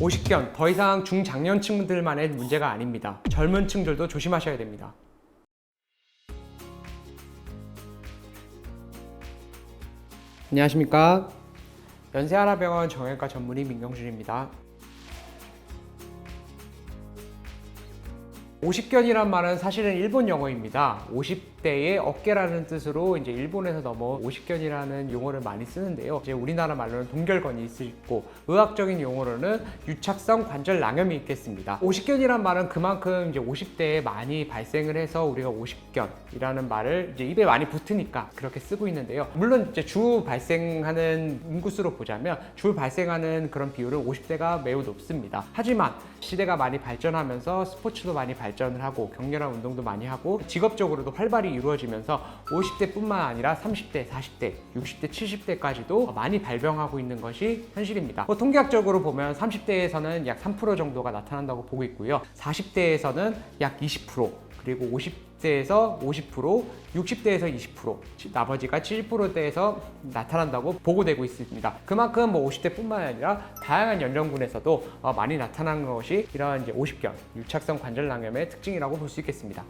오십견, 더 이상 중장년층들만의 문제가 아닙니다. 젊은 층들도 조심하셔야 됩니다. 안녕하십니까. 연세하나병원 정형외과 전문의 민경준입니다. 오십견이란 말은 사실은 일본 영어입니다. 50대의 어깨라는 뜻으로 이제 일본에서 넘어 오십견이라는 용어를 많이 쓰는데요. 이제 우리나라 말로는 동결건이 있고 의학적인 용어로는 유착성 관절 낭염이 있겠습니다. 오십견이란 말은 그만큼 이제 50대에 많이 발생을 해서 우리가 오십견이라는 말을 이제 입에 많이 붙으니까 그렇게 쓰고 있는데요. 물론 이제 주 발생하는 인구수로 보자면 주 발생하는 그런 비율은 50대가 매우 높습니다. 하지만 시대가 많이 발전하면서 스포츠도 많이 발전을 하고 격렬한 운동도 많이 하고 직업적으로도 활발히 이루어지면서 50대뿐만 아니라 30대, 40대, 60대, 70대까지도 많이 발병하고 있는 것이 현실입니다. 통계학적으로 보면 30대에서는 약 3% 정도가 나타난다고 보고 있고요. 40대에서는 약 20%, 그리고 50대에서 50%, 60대에서 20%, 나머지가 70%대에서 나타난다고 보고되고 있습니다. 그만큼 50대뿐만 아니라 다양한 연령군에서도 많이 나타나는 것이 이런 이제 오십견, 유착성 관절낭염의 특징이라고 볼 수 있겠습니다.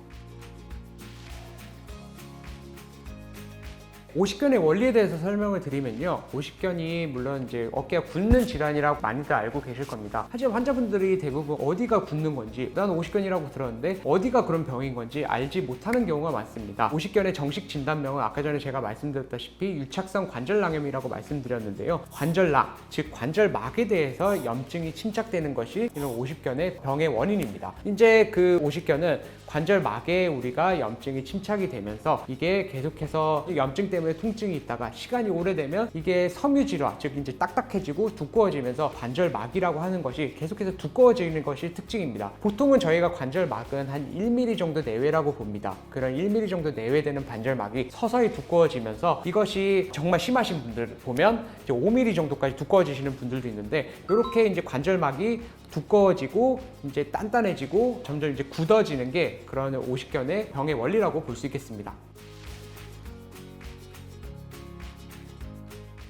오십견의 원리에 대해서 설명을 드리면요. 오십견이 물론 이제 어깨가 굳는 질환이라고 많이들 알고 계실 겁니다. 하지만 환자분들이 대부분 어디가 굳는 건지, 나는 오십견이라고 들었는데 어디가 그런 병인 건지 알지 못하는 경우가 많습니다. 오십견의 정식 진단명은 아까 전에 제가 말씀드렸다시피 유착성 관절낭염이라고 말씀드렸는데요. 관절낭, 즉 관절막에 대해서 염증이 침착되는 것이 이런 오십견의 병의 원인입니다. 이제 그 오십견은 관절막에 우리가 염증이 침착이 되면서 이게 계속해서 염증 때문에 통증이 있다가 시간이 오래되면 이게 섬유질화, 즉 이제 딱딱해지고 두꺼워지면서 관절막이라고 하는 것이 계속해서 두꺼워지는 것이 특징입니다. 보통은 저희가 관절막은 한 1mm 정도 내외라고 봅니다. 그런 1mm 정도 내외되는 관절막이 서서히 두꺼워지면서 이것이 정말 심하신 분들 보면 이제 5mm 정도까지 두꺼워지시는 분들도 있는데, 이렇게 이제 관절막이 두꺼워지고 이제 단단해지고 점점 이제 굳어지는 게 그런 오십견의 병의 원리라고 볼 수 있겠습니다.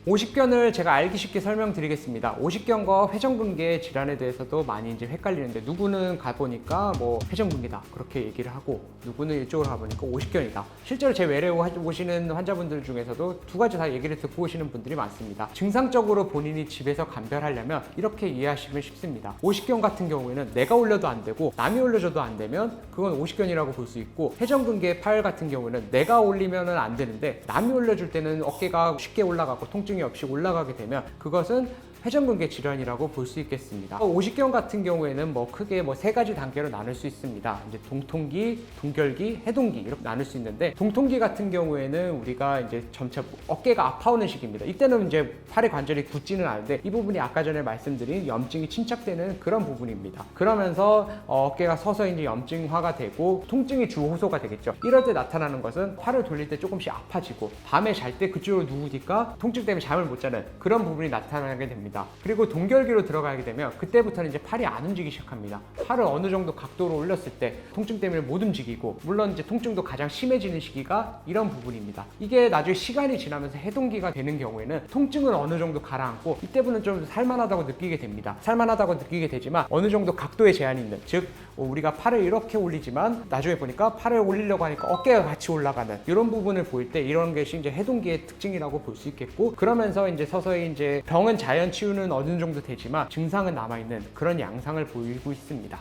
오십견을 제가 알기 쉽게 설명드리겠습니다. 오십견과 회전근개 질환에 대해서도 많이 이제 헷갈리는데, 누구는 가보니까 회전근개다 그렇게 얘기를 하고, 누구는 이쪽으로 가보니까 오십견이다. 실제로 제 외래 오시는 환자분들 중에서도 두 가지 다 얘기를 듣고 오시는 분들이 많습니다. 증상적으로 본인이 집에서 감별하려면 이렇게 이해하시면 쉽습니다. 오십견 같은 경우에는 내가 올려도 안 되고 남이 올려줘도 안 되면 그건 오십견이라고 볼 수 있고, 회전근개 팔 같은 경우에는 내가 올리면은 안 되는데 남이 올려줄 때는 어깨가 쉽게 올라가고 통증이 없이 올라가게 되면 그것은 회전근개 질환이라고 볼 수 있겠습니다. 오십견 같은 경우에는 크게 세 가지 단계로 나눌 수 있습니다. 이제 동통기, 동결기, 해동기 이렇게 나눌 수 있는데, 동통기 같은 경우에는 우리가 이제 점차 어깨가 아파오는 시기입니다. 이때는 이제 팔의 관절이 굳지는 않은데 이 부분이 아까 전에 말씀드린 염증이 침착되는 그런 부분입니다. 그러면서 어깨가 서서히 이제 염증화가 되고 통증이 주 호소가 되겠죠. 이럴 때 나타나는 것은 팔을 돌릴 때 조금씩 아파지고 밤에 잘 때 그쪽으로 누우니까 통증 때문에 잠을 못 자는 그런 부분이 나타나게 됩니다. 그리고 동결기로 들어가게 되면 그때부터는 이제 팔이 안 움직이기 시작합니다. 팔을 어느 정도 각도로 올렸을 때 통증 때문에 못 움직이고, 물론 이제 통증도 가장 심해지는 시기가 이런 부분입니다. 이게 나중에 시간이 지나면서 해동기가 되는 경우에는 통증은 어느 정도 가라앉고 이때부터는 좀 살만하다고 느끼게 됩니다. 살만하다고 느끼게 되지만 어느 정도 각도의 제한이 있는, 즉 우리가 팔을 이렇게 올리지만 나중에 보니까 팔을 올리려고 하니까 어깨가 같이 올라가는 이런 부분을 보일 때 이런 것이 이제 해동기의 특징이라고 볼 수 있겠고, 그러면서 이제 서서히 이제 병은 자연 치유는 어느 정도 되지만 증상은 남아있는 그런 양상을 보이고 있습니다.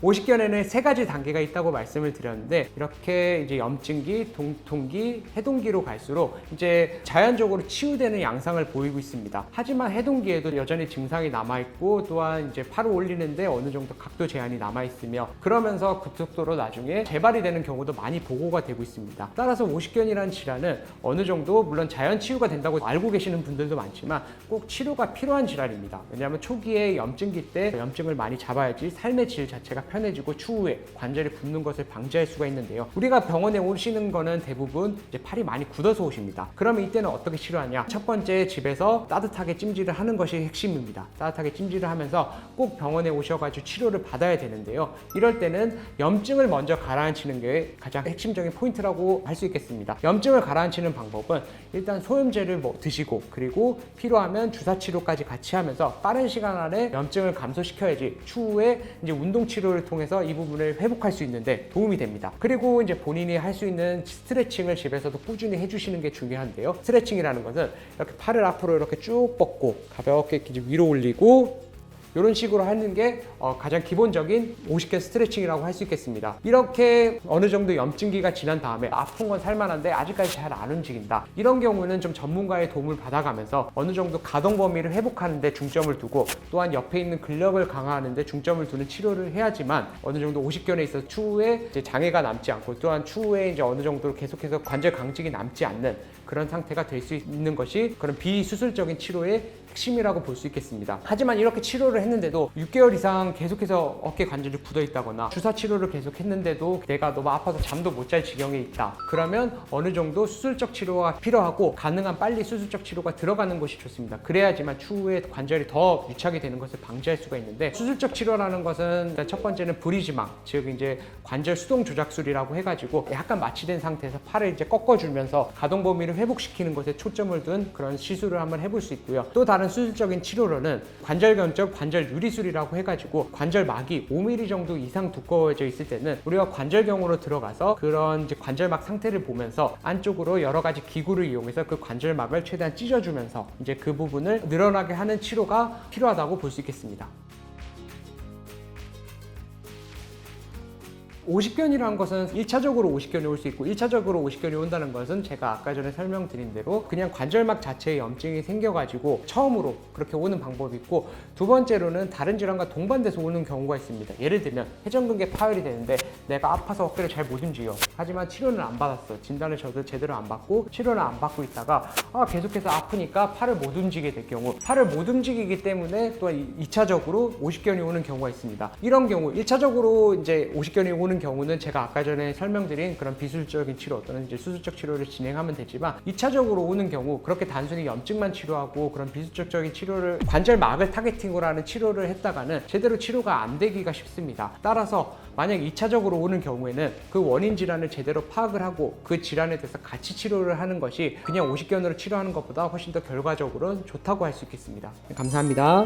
오십견에는 세 가지 단계가 있다고 말씀을 드렸는데, 이렇게 이제 염증기, 동통기, 해동기로 갈수록 이제 자연적으로 치유되는 양상을 보이고 있습니다. 하지만 해동기에도 여전히 증상이 남아있고, 또한 이제 팔을 올리는데 어느 정도 각도 제한이 남아있으며, 그러면서 급속도로 나중에 재발이 되는 경우도 많이 보고가 되고 있습니다. 따라서 오십견이라는 질환은 어느 정도 물론 자연 치유가 된다고 알고 계시는 분들도 많지만 꼭 치료가 필요한 질환입니다. 왜냐하면 초기에 염증기 때 염증을 많이 잡아야지 삶의 질 자체가 편해지고 추후에 관절이 붓는 것을 방지할 수가 있는데요. 우리가 병원에 오시는 거는 대부분 이제 팔이 많이 굳어서 오십니다. 그러면 이때는 어떻게 치료하냐? 첫 번째, 집에서 따뜻하게 찜질을 하는 것이 핵심입니다. 따뜻하게 찜질을 하면서 꼭 병원에 오셔가지고 치료를 받아야 되는데요. 이럴 때는 염증을 먼저 가라앉히는 게 가장 핵심적인 포인트라고 할 수 있겠습니다. 염증을 가라앉히는 방법은 일단 소염제를 드시고, 그리고 필요하면 주사 치료까지 같이 하면서 빠른 시간 안에 염증을 감소시켜야지 추후에 이제 운동 치료를 통해서 이 부분을 회복할 수 있는데 도움이 됩니다. 그리고 이제 본인이 할 수 있는 스트레칭을 집에서도 꾸준히 해주시는 게 중요한데요. 스트레칭이라는 것은 이렇게 팔을 앞으로 이렇게 쭉 뻗고 가볍게 이렇게 위로 올리고 이런 식으로 하는 게 가장 기본적인 50개 스트레칭이라고 할 수 있겠습니다. 이렇게 어느 정도 염증기가 지난 다음에 아픈 건 살만한데 아직까지 잘 안 움직인다, 이런 경우는 좀 전문가의 도움을 받아가면서 어느 정도 가동 범위를 회복하는 데 중점을 두고, 또한 옆에 있는 근력을 강화하는 데 중점을 두는 치료를 해야지만 어느 정도 50견에 있어서 추후에 이제 장애가 남지 않고, 또한 추후에 이제 어느 정도 계속해서 관절 강직이 남지 않는 그런 상태가 될 수 있는 것이 그런 비수술적인 치료의 핵심이라고 볼 수 있겠습니다. 하지만 이렇게 치료를 했는데도 6개월 이상 계속해서 어깨 관절이 굳어 있다거나 주사 치료를 계속 했는데도 내가 너무 아파서 잠도 못 잘 지경에 있다, 그러면 어느 정도 수술적 치료가 필요하고 가능한 빨리 수술적 치료가 들어가는 것이 좋습니다. 그래야지만 추후에 관절이 더 유착이 되는 것을 방지할 수가 있는데, 수술적 치료라는 것은 첫 번째는 브리지망, 즉 이제 관절 수동 조작술이라고 해가지고 약간 마취된 상태에서 팔을 이제 꺾어주면서 가동 범위를 회복시키는 것에 초점을 둔 그런 시술을 한번 해볼 수 있고요. 또 다른 수술적인 치료로는 관절견적 관절 유리술이라고 해가지고 관절막이 5mm 정도 이상 두꺼워져 있을 때는 우리가 관절경으로 들어가서 그런 이제 관절막 상태를 보면서 안쪽으로 여러 가지 기구를 이용해서 그 관절막을 최대한 찢어주면서 이제 그 부분을 늘어나게 하는 치료가 필요하다고 볼 수 있겠습니다. 50견이라는 것은 1차적으로 50견이 올 수 있고, 1차적으로 50견이 온다는 것은 제가 아까 전에 설명드린 대로 그냥 관절막 자체에 염증이 생겨가지고 처음으로 그렇게 오는 방법이 있고, 두 번째로는 다른 질환과 동반돼서 오는 경우가 있습니다. 예를 들면 회전근개 파열이 되는데 내가 아파서 어깨를 잘 못 움직여, 하지만 치료는 안 받았어. 진단을 저도 제대로 안 받고 치료는 안 받고 있다가 계속해서 아프니까 팔을 못 움직이게 될 경우, 팔을 못 움직이기 때문에 또한 2차적으로 50견이 오는 경우가 있습니다. 이런 경우 1차적으로 이제 50견이 오는 경우는 제가 아까 전에 설명드린 그런 비수술적인 치료 또는 이제 수술적 치료를 진행하면 되지만, 2차적으로 오는 경우 그렇게 단순히 염증만 치료하고 그런 비수술적인 치료를 관절막을 타겟팅으로 하는 치료를 했다가는 제대로 치료가 안 되기가 쉽습니다. 따라서 만약 2차적으로 오는 경우에는 그 원인 질환을 제대로 파악을 하고 그 질환에 대해서 같이 치료를 하는 것이 그냥 50견으로 치료하는 것보다 훨씬 더 결과적으로는 좋다고 할 수 있겠습니다. 감사합니다.